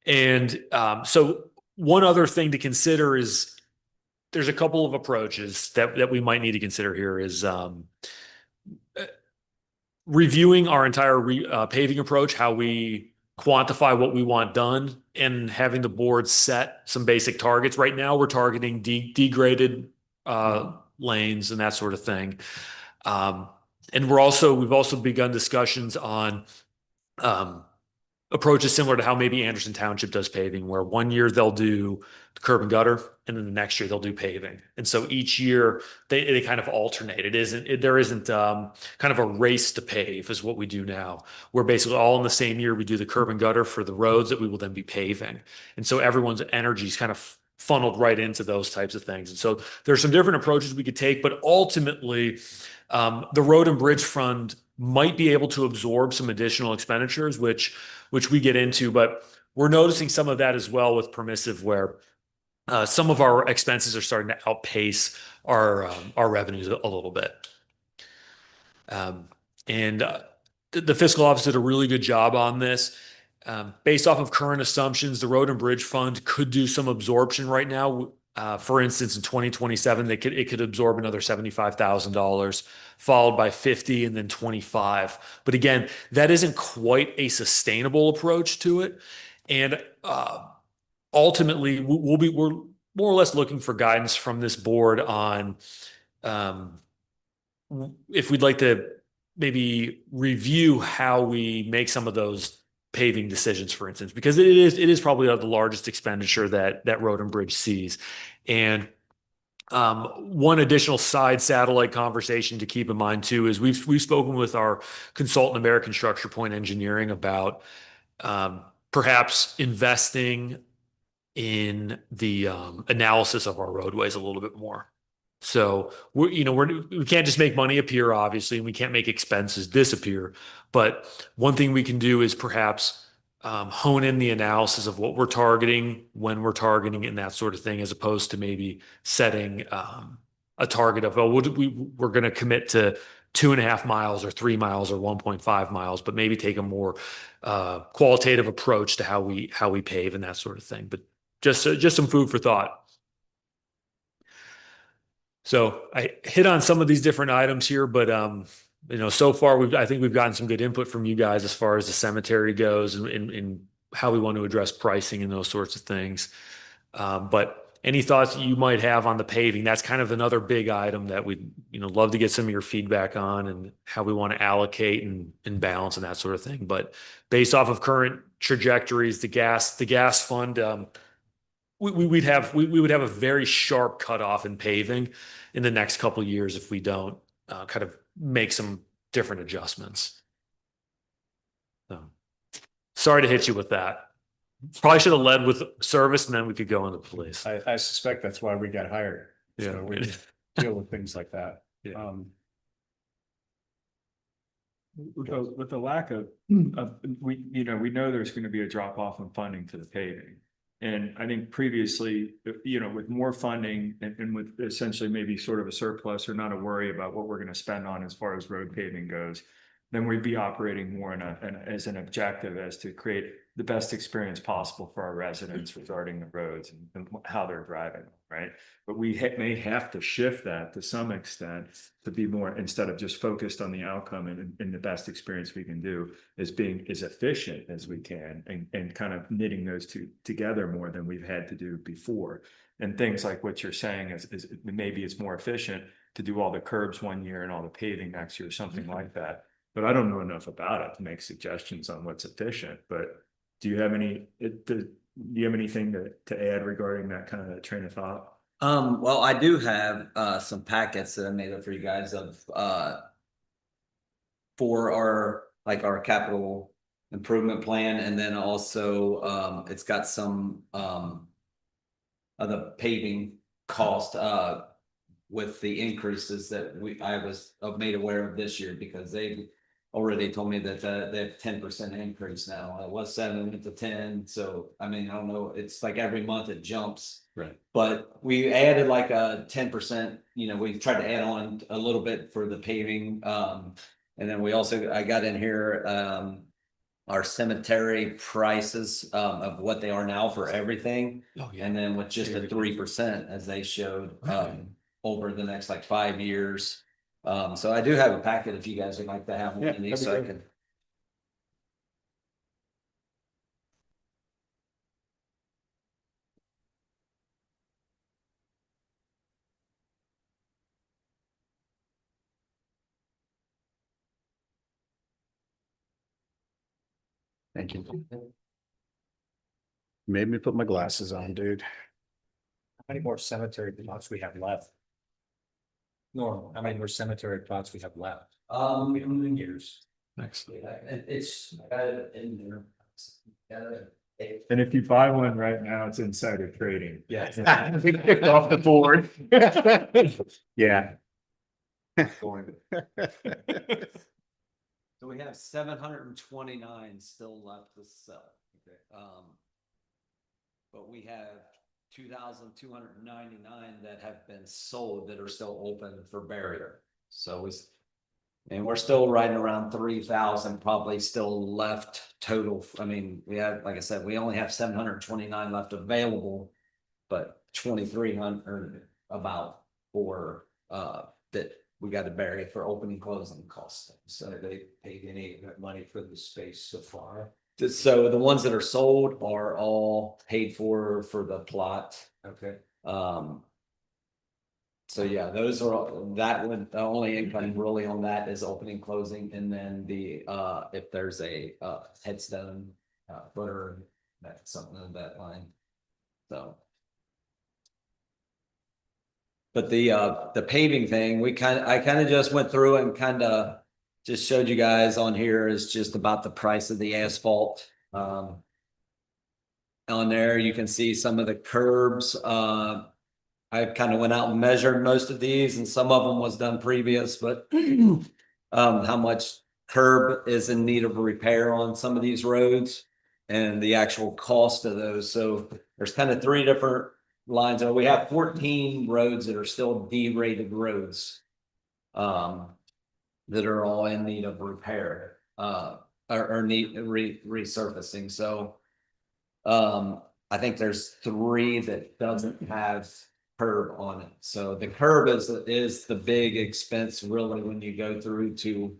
And so one other thing to consider is there's a couple of approaches that we might need to consider here is reviewing our entire paving approach, how we quantify what we want done, and having the board set some basic targets. Right now, we're targeting degraded lanes and that sort of thing. And we've also begun discussions on approaches similar to how maybe Anderson Township does paving, where one year they'll do curb and gutter, and then the next year they'll do paving. And so each year they kind of alternate. There isn't kind of a race to pave is what we do now. We're basically all in the same year. We do the curb and gutter for the roads that we will then be paving. And so everyone's energy is kind of funneled right into those types of things. And so there's some different approaches we could take, but ultimately the road and bridge fund might be able to absorb some additional expenditures, which we get into, but we're noticing some of that as well with permissive, where some of our expenses are starting to outpace our revenues a little bit. And the fiscal office did a really good job on this. Based off of current assumptions, the road and bridge fund could do some absorption right now. For instance, in 2027, it could absorb another $75,000, followed by 50 and then 25. But again, that isn't quite a sustainable approach to it. And ultimately, we're more or less looking for guidance from this board on if we'd like to maybe review how we make some of those paving decisions, for instance, because it is probably the largest expenditure that road and bridge sees. And one additional side satellite conversation to keep in mind too is we've spoken with our consultant, American Structure Point Engineering, about perhaps investing in the analysis of our roadways a little bit more. So we can't just make money appear, obviously, and we can't make expenses disappear. But one thing we can do is perhaps hone in the analysis of what we're targeting, when we're targeting, and that sort of thing, as opposed to maybe setting a target of, oh, we're going to commit to 2.5 miles or 3 miles or 1.5 miles, but maybe take a more qualitative approach to how we pave and that sort of thing. But just some food for thought. So I hit on some of these different items here, but so far I think we've gotten some good input from you guys as far as the cemetery goes and how we want to address pricing and those sorts of things. But any thoughts that you might have on the paving? That's kind of another big item that we'd love to get some of your feedback on, and how we want to allocate and balance and that sort of thing. But based off of current trajectories, the gas fund, we would have a very sharp cutoff in paving in the next couple of years if we don't kind of make some different adjustments. So, sorry to hit you with that. Probably should have led with service, and then we could go into police. I suspect that's why we got hired. Yeah. So we deal with things like that. Yeah. With the lack of, we know there's going to be a drop off in funding for the paving. And I think previously, with more funding and with essentially maybe sort of a surplus or not a worry about what we're going to spend on as far as road paving goes, then we'd be operating more as an objective as to create the best experience possible for our residents regarding the roads and how they're driving, right? But we may have to shift that to some extent to be more, instead of just focused on the outcome and the best experience we can do, is being as efficient as we can and kind of knitting those two together more than we've had to do before. And things like what you're saying is maybe it's more efficient to do all the curbs one year and all the paving next year, something like that. But I don't know enough about it to make suggestions on what's efficient. But do you have anything to add regarding that kind of train of thought? Well, I do have some packets that I made up for you guys for our capital improvement plan, and then also it's got some of the paving cost, with the increases that I was made aware of this year, because they already told me that they have 10% increase now. It was 7, went to 10. So, I mean, I don't know, it's like every month it jumps. Right. But we added like a 10%, we tried to add on a little bit for the paving. And then I got in here, our cemetery prices, of what they are now for everything. Oh, And then with just a 3%, as they showed, over the next like 5 years. So I do have a packet if you guys would like to have one of these, so I can. Thank you. Made me put my glasses on, dude. How many more cemetery plots we have left? Normal, how many more cemetery plots we have left? In years. Excellent. It's got it in there. And if you buy one right now, it's insider trading. Yeah. We kicked off the board. Yeah. So we have 729 still left to sell. Okay. But we have 2,299 that have been sold that are still open for burial. So we're still right around 3,000 probably still left total. I mean, we have, like I said, we only have 729 left available, but 2,300 about for that we got to bury for opening closing costs. So They paid any money for the space so far? so the ones that are sold are all paid for the plot. Okay. So yeah, those are the only income really on that is opening, closing, and then if there's a headstone footer, that's something in that line. So. But the paving thing, I kind of just went through and kind of just showed you guys on here is just about the price of the asphalt. On there, you can see some of the curbs. I kind of went out and measured most of these, and some of them was done previous, but how much curb is in need of repair on some of these roads and the actual cost of those. So there's kind of 3 different lines. We have 14 roads that are still D-rated roads, that are all in need of repair, or need resurfacing. So, I think there's 3 that doesn't have curb on it. So the curb is the big expense really when you go through to,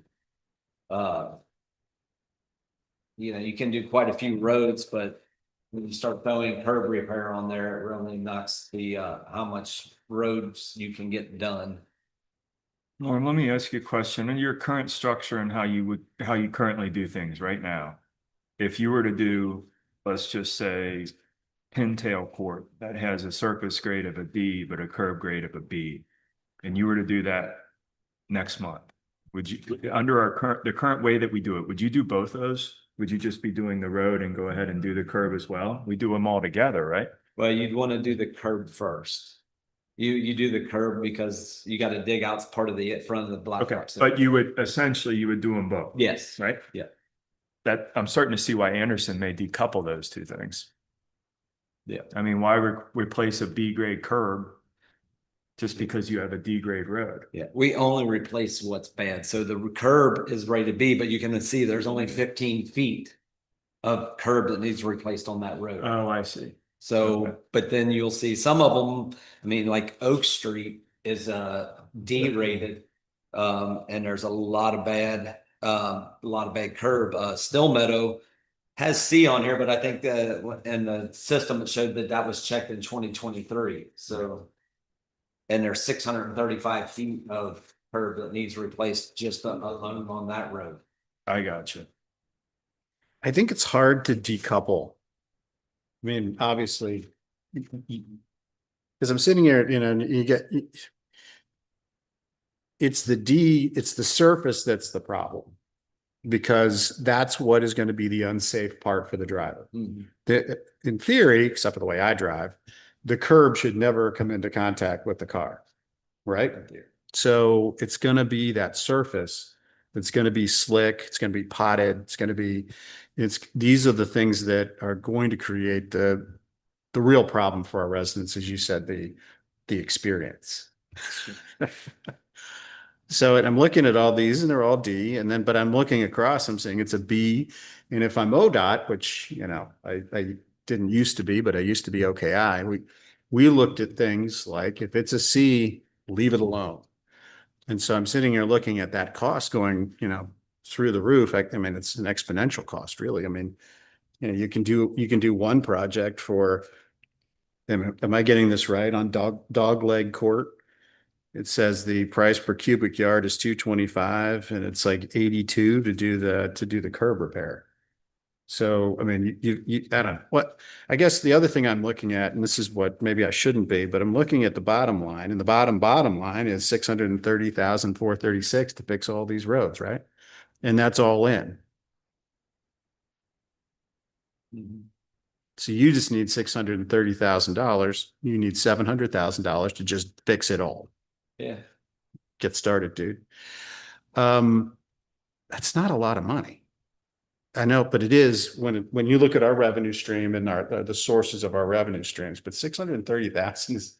you can do quite a few roads, but when you start throwing curb repair on there, it really knocks the how much roads you can get done. Lauren, let me ask you a question. In your current structure and how you currently do things right now, if you were to do, let's just say, pintail court that has a surface grade of a D but a curb grade of a B, and you were to do that next month, would you, under the current way that we do it, would you do both those? Would you just be doing the road and go ahead and do the curb as well? We do them all together, right? Well, you'd want to do the curb first. You do the curb because you got to dig out part of the front of the block. Okay, but you would do them both. Yes. Right? Yeah. That I'm starting to see why Anderson may decouple those 2 things. Yeah. I mean, why replace a B grade curb just because you have a D grade road? Yeah, we only replace what's bad. So the curb is rated B, but you can see there's only 15 feet of curb that needs replaced on that road. Oh, I see. So, Okay. but then you'll see some of them, I mean, like Oak Street is D rated. And there's a lot of bad curb. Still Meadow has C on here, but I think in the system it showed that was checked in 2023. So, and there's 635 feet of curb that needs replaced just alone on that road. I got you. I think it's hard to decouple. I mean, obviously, because I'm sitting here, and it's the surface that's the problem, because that's what is going to be the unsafe part for the driver. Mm-hmm. In theory, except for the way I drive, the curb should never come into contact with the car, right? So it's gonna be that surface. It's gonna be slick, it's gonna be potted, these are the things that are going to create the real problem for our residents, as you said, the experience. So and I'm looking at all these and they're all D but I'm looking across, I'm saying it's a B. And if I'm ODOT, which, I didn't used to be, but I used to be OKI, we looked at things like if it's a C, leave it alone. And so I'm sitting here looking at that cost going, through the roof. I mean, it's an exponential cost, really. I mean, you can do one project for, am I getting this right on dog leg court? It says the price per cubic yard is 225 and it's like 82 to do the curb repair. So, I mean, I don't know what, I guess the other thing I'm looking at, and this is what maybe I shouldn't be, but I'm looking at the bottom line, and the bottom line is 630,436 to fix all these roads, right? And that's all in. So you just need $630,000. You need $700,000 to just fix it all. Yeah. Get started, dude. That's not a lot of money. I know, but it is when you look at our revenue stream and the sources of our revenue streams, but 630,000 is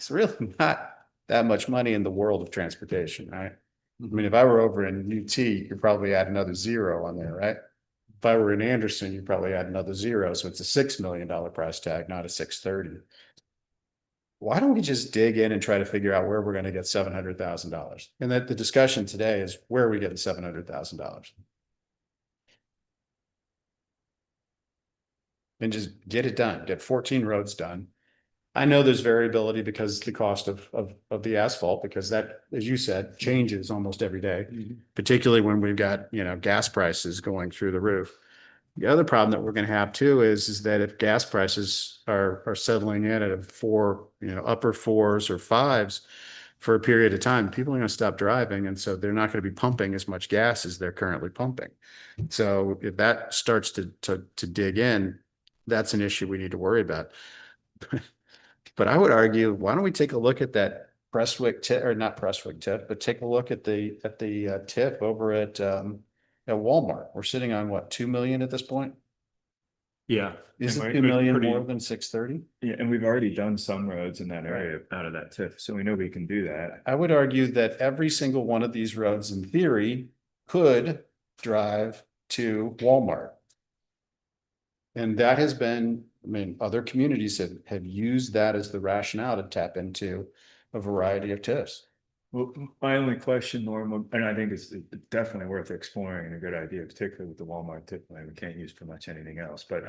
really not that much money in the world of transportation, right? I mean, if I were over in UT, you'd probably add another zero on there, right? If I were in Anderson, you'd probably add another zero. So it's a $6 million price tag, not a 630. Why don't we just dig in and try to figure out where we're going to get $700,000? And that the discussion today is where are we getting $700,000? And just get it done, get 14 roads done. I know there's variability because the cost of the asphalt, because that, as you said, changes almost every day, particularly when we've got, gas prices going through the roof. The other problem that we're going to have too is that if gas prices are settling in at a upper fours or fives for a period of time, people are going to stop driving. And so they're not going to be pumping as much gas as they're currently pumping. So if that starts to dig in, that's an issue we need to worry about. But I would argue, why don't we take a look at that Prestwick tip, or not Prestwick tip, but take a look at the tip over at Walmart. We're sitting on what, 2 million at this point? Yeah. Is And it we're 2 million pretty- more than 630? Yeah, and we've already done some roads in that area out of that TIF, so we know we can do that. I would argue that every single one of these roads in theory could drive to Walmart. And that has been, I mean, other communities have used that as the rationale to tap into a variety of TIFs. Well, my only question, Norm, and I think it's definitely worth exploring and a good idea, particularly with the Walmart tip line. We can't use for much anything else, but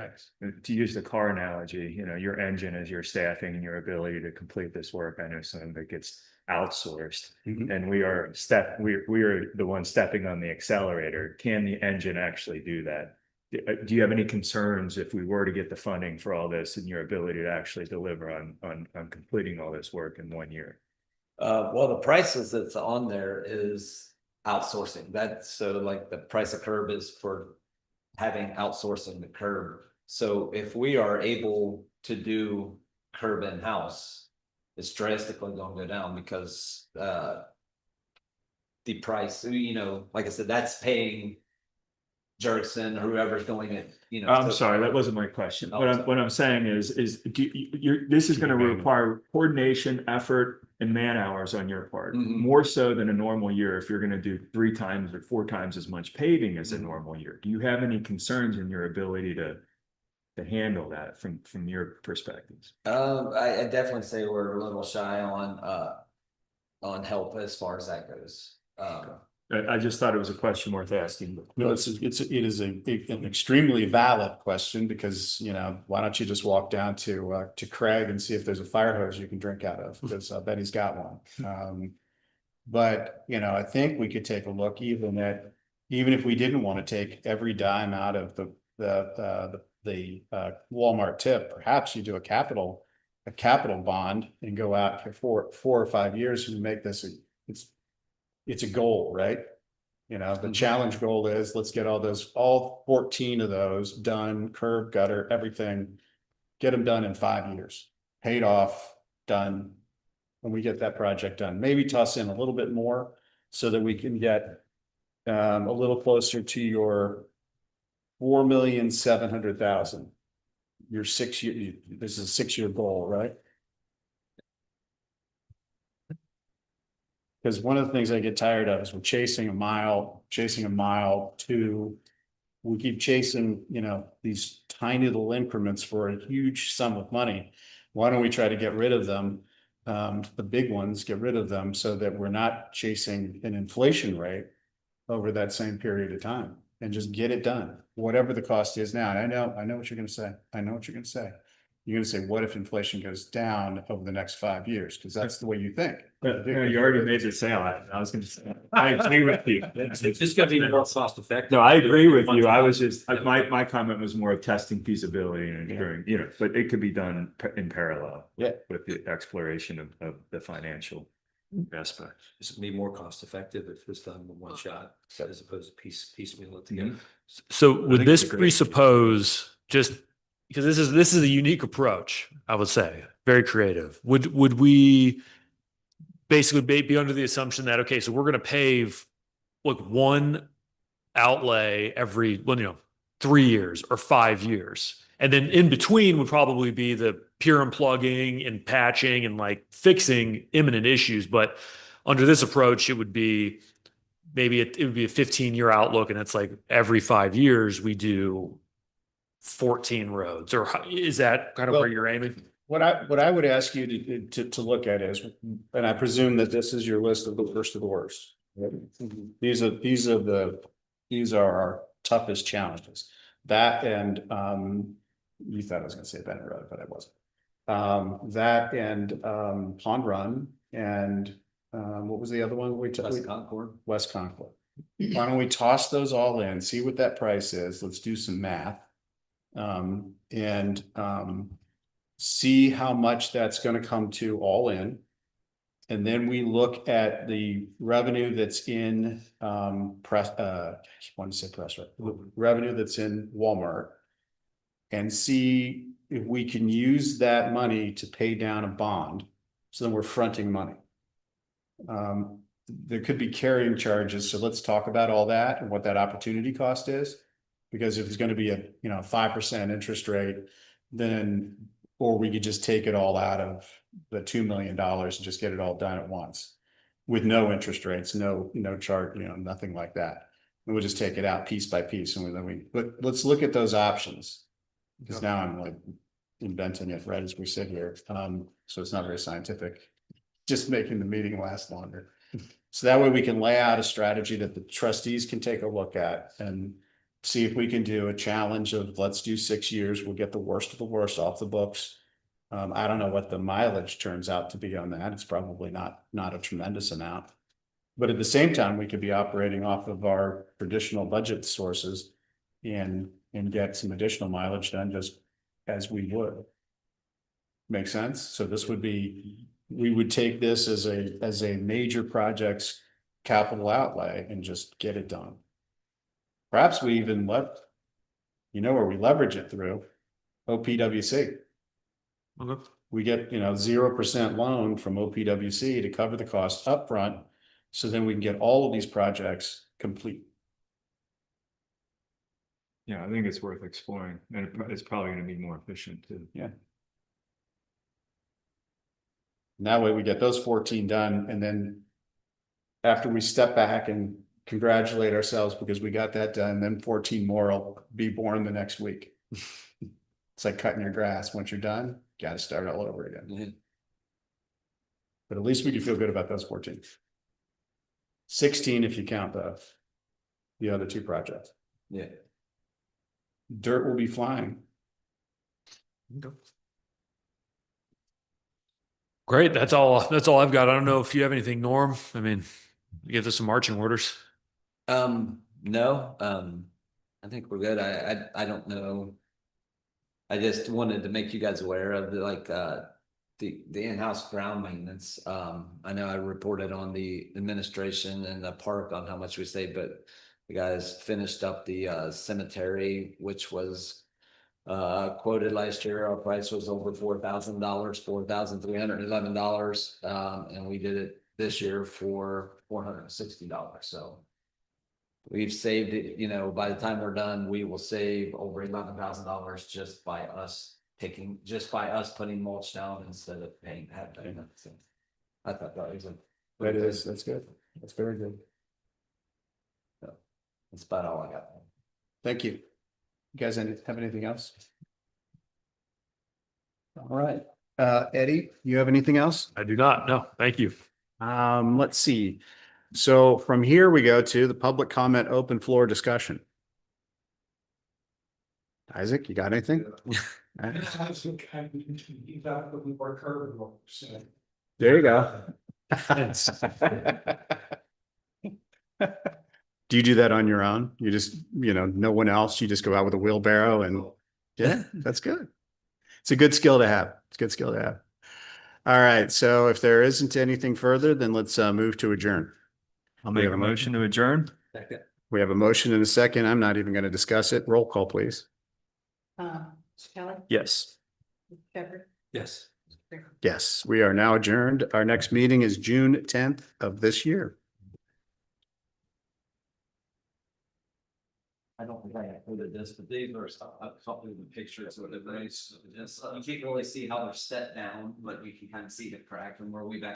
to use the car analogy, your engine is your staffing and your ability to complete this work. I know some of it gets outsourced, and we are the ones stepping on the accelerator. Can the engine actually do that? Do you have any concerns if we were to get the funding for all this and your ability to actually deliver on completing all this work in 1 year? Well, the prices that's on there is outsourcing. That's so like the price of curb is for having outsourcing the curb. So if we are able to do curb in-house, it's drastically going to go down because the price, like I said, that's paying Jerkson or whoever's doing it, I'm sorry, that wasn't my question. What I'm saying is this is going to require coordination, effort, and man hours on your part, more so than a normal year. If you're going to do 3 times or 4 times as much paving as a normal year, do you have any concerns in your ability to handle that from your perspectives? I definitely say we're a little shy on help as far as that goes. I just thought it was a question worth asking. No, it is an extremely valid question because, why don't you just walk down to Craig and see if there's a fire hose you can drink out of, because I bet he's got one. But, I think we could take a look even if we didn't want to take every dime out of the Walmart tip, perhaps you do a capital bond and go out for 4 or 5 years and make this it's a goal, right? The challenge goal is let's get all 14 of those done, curb, gutter, everything, get them done in 5 years. paid off, done. When we get that project done, maybe toss in a little bit more so that we can get a little closer to your 4,700,000. Your 6 year, this is a 6 year goal, right? Because one of the things I get tired of is we're chasing a mile to, we keep chasing, these tiny little increments for a huge sum of money. Why don't we try to get rid of them? The big ones, get rid of them so that we're not chasing an inflation rate over that same period of time and just get it done, whatever the cost is now. And I know what you're gonna say. I know what you're gonna say. You're gonna say, what if inflation goes down over the next 5 years? Because that's the way you think. But you already made the sale. I was gonna say, I agree with you. It's just gonna be more cost effective. No, I agree with you. I was just, my comment was more of testing feasibility and ensuring, but it could be done in parallel. Yeah. With the exploration of the financial aspect. This would be more cost effective if it's done in one shot as opposed to piecemeal it together. So would think this it's a great presuppose, just because this is a unique approach, I would say, very creative. Would we basically be under the assumption that, okay, so we're going to pave like one outlay every, 3 years or 5 years. And then in between would probably be the pure unplugging and patching and like fixing imminent issues. But under this approach, it would be maybe it would be a 15-year outlook. And it's like every 5 years we do 14 roads, or is that kind of where you're aiming? What I would ask you to look at is, and I presume that this is your list of the worst of the worst. These are our toughest challenges. That and you thought I was gonna say Bennett Road, but I wasn't. That and Pond Run and what was the other one we took? West Concord. West Concord. Why don't we toss those all in, see what that price is? Let's do some math. And see how much that's gonna come to all in. And then we look at the revenue that's in press, I want to say press, right? Revenue that's in Walmart. And see if we can use that money to pay down a bond. So then we're fronting money. There could be carrying charges. So let's talk about all that and what that opportunity cost is. Because if it's going to be a 5% interest rate, then, or we could just take it all out of the $2 million and just get it all done at once. With no interest rates, no chart, nothing like that. And we'll just take it out piece by piece. And but let's look at those options. Because now I'm like inventing it right as we sit here. So it's not very scientific, just making the meeting last longer. So that way we can lay out a strategy that the trustees can take a look at and see if we can do a challenge of let's do 6 years. We'll get the worst of the worst off the books. I don't know what the mileage turns out to be on that. It's probably not a tremendous amount. But at the same time, we could be operating off of our traditional budget sources and get some additional mileage done just as we would. Make sense? So this would be, we would take this as a major projects capital outlay and just get it done. Perhaps we even where we leverage it through OPWC. Okay. We get 0% loan from OPWC to cover the cost upfront. So then we can get all of these projects complete. Yeah, I think it's worth exploring, and it's probably gonna be more efficient too. Yeah. And that way we get those 14 done, and then after we step back and congratulate ourselves because we got that done, then 14 more will be born the next week. It's like cutting your grass. Once you're done, you got to start all over again. Mhm. But at least we can feel good about those 14. 16 if you count the other two projects. Yeah. Dirt will be flying. Great. That's all I've got. I don't know if you have anything, Norm. I mean, you give us some marching orders. No, I think we're good. I don't know. I just wanted to make you guys aware of the in-house ground maintenance. I know I reported on the administration and the park on how much we saved, but the guys finished up the cemetery, which was Quoted last year, our price was over $4,000, $4,311. And we did it this year for $460. So we've saved it, you know, by the time we're done, we will save over $11,000 just by us putting mulch down instead of paying that. So I thought that was That's good. That's very good. that's about all I got. Thank you. You guys have anything else? All right, Eddie, you have anything else? I do not. No, thank you. Let's see. So from here we go to the public comment, open floor discussion. Isaac, you got anything? There you go. Do you do that on your own? You just, no one else, you just go out with a wheelbarrow and, yeah, that's good. It's a good skill to have. It's a good skill to have. All right, so if there isn't anything further, then let's move to adjourn. I'll We make have a a motion to adjourn. We have a motion and a second. I'm not even going to discuss it. Roll call, please. Mr. Kelly, Yes. Mr. Shepherd, Yes. Mr. Fair. Yes, we are now adjourned. Our next meeting is June 10th of this year. I don't think I included this, but these are a couple of the pictures of the race. You can't really see how they're set down, but you can kind of see the crack and where we've